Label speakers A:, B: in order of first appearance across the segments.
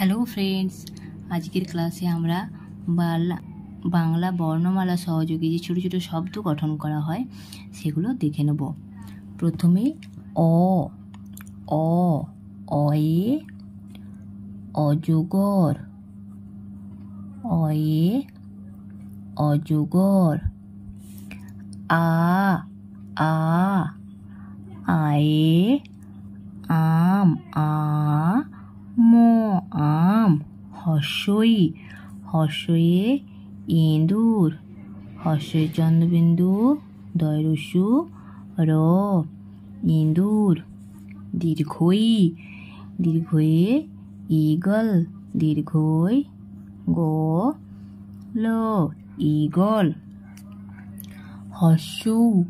A: Hello friends, আজকের ক্লাসে আমরা বাংলা বর্ণমালা সহযোগে যে ছোটো ছোটো শব্দ গঠন করা হয় সেগুলো দেখে নেব। প্রথমে অ অ অয়ে অজগর, অয়ে অজগর। আ আ আয়ে আম, আ ম আম। হর্ষই হর্ষয়ে ইঁদুর, হর্ষই চন্দ্রবিন্দু দয়রস্যু র ইঁদুর। দীর্ঘই দীর্ঘয়ে ঈগল, দীর্ঘই গ ল ঈগল। হর্ষৌ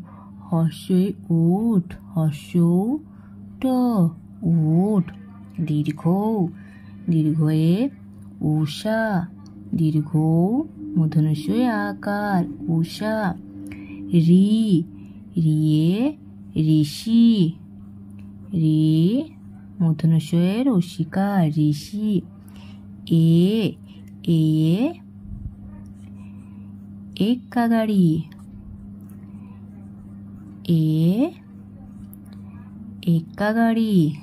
A: হর্ষই উট, হর্ষৌ ট উট। দীর্ঘয়ে উষা, দীর্ঘৌ মূর্ধন্যস্বই আকার উষা। রিয়ে ঋষি, রি মূর্ধন্যস্বয়ে রসিকার ঋষি। এয়ে এক্কা গাড়ি, এক্কা গাড়ি।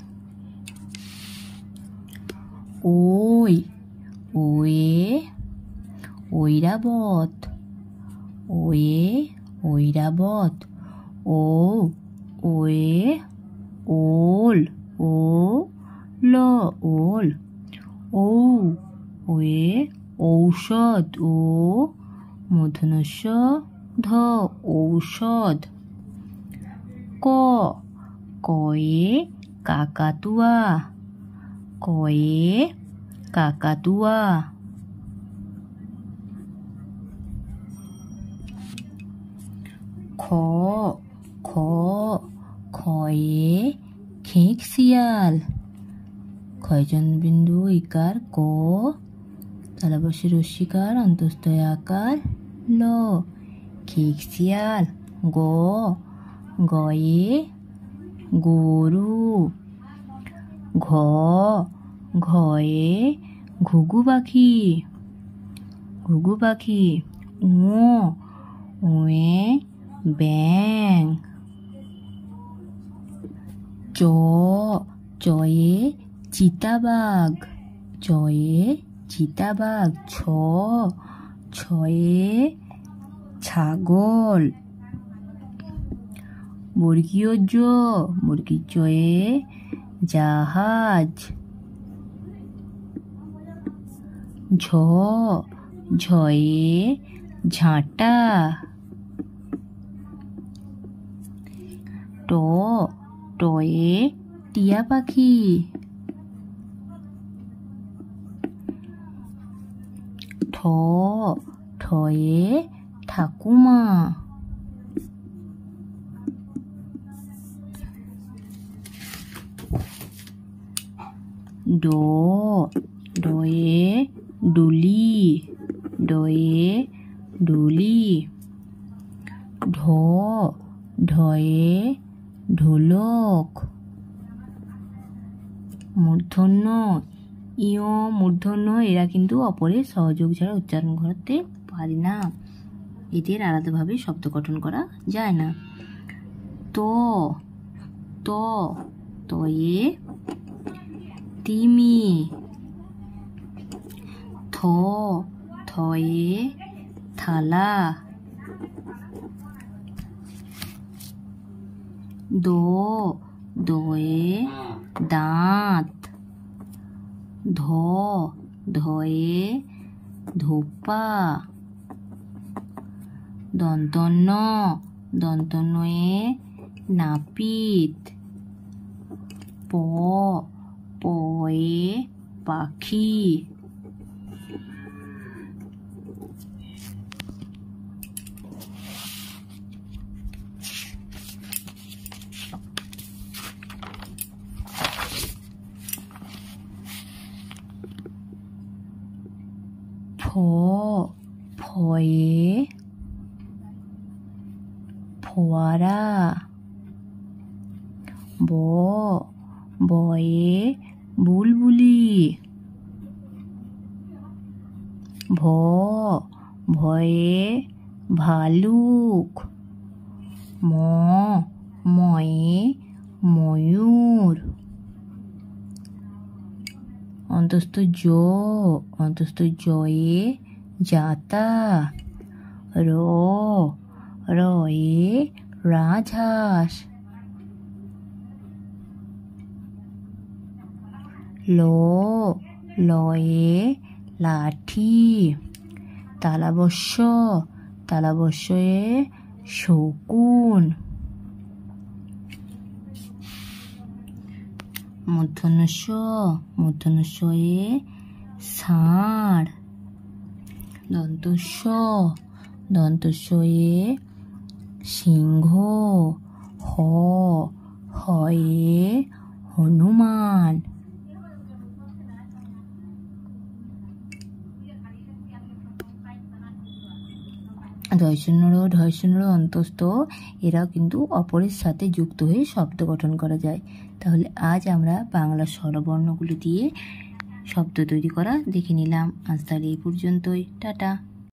A: ওয়ে ঐরাবত, ওয়ে ঐরাবত। ওয়ে ওল, ও ল ওল। ওয়ে ঔষধ, ও মূর্ধন্যস্ব ধ ঔষধ। কয়ে কাকাতুয়া, কয়ে কাকাতুয়া। খয়ে খেঁকশিয়াল, ক্ষয় চন্দ্রবিন্দু ইকার ক, তালবস্যে রস্যিকার অন্তঃস্থয় আকার ল খেঁকশিয়াল। গয়ে গরু। ঘয়ে ঘুঘু পাখি, ঘুঘু পাখি। ওয়ে ব্যাং। চয়ে চিতাবাঘ, চয়ে চিতাবাঘ। ছয়ে ছাগল। বর্গীয় জ, বর্গীয় জয়ে জাহাজ। ঝয়ে ঝাঁটা। টয়ে টিয়া পাখি। ঠয়ে ঠাকুমা। ডয়ে ডুলি, ডয়ে ডুলি। ঢয়ে ঢোলক। মূর্ধন্য ইয় মূর্ধন্য এরা কিন্তু অপরের সহযোগ ছাড়া উচ্চারণ করতে পারি না, এদের আলাদাভাবে শব্দ গঠন করা যায় না। তয়ে তিমি। থয়ে থালা। দয়ে দাঁত। ধয়ে ধোপা। দন্তন্নয়ে নাপিত। পয়ে পাখি। ফয়ে ফোয়ারা। বয়ে বুলবুলি। ভ ভয়ে ভালুক, ম ময়ে ময়ূর, অন্তস্থ জ অন্তস্থ জয়ে জাতা, র রয়ে রাজহাঁস, ল লয়ে লাঠি, তালবস্য তালবস্যে শকুন, মূর্ধন্য ষয়ে ষাঁড়, দন্তস্বয়ে সিংহ, হয়ে হনুমান, ঢয়শূন্য অন্তস্থ এরাও কিন্তু অপরের সাথে যুক্ত হয়ে শব্দ গঠন করা যায়। তাহলে আজ আমরা বাংলা স্বরবর্ণগুলো দিয়ে শব্দ তৈরি করা দেখে নিলাম। আজ তাহলে এই পর্যন্তই, টাটা।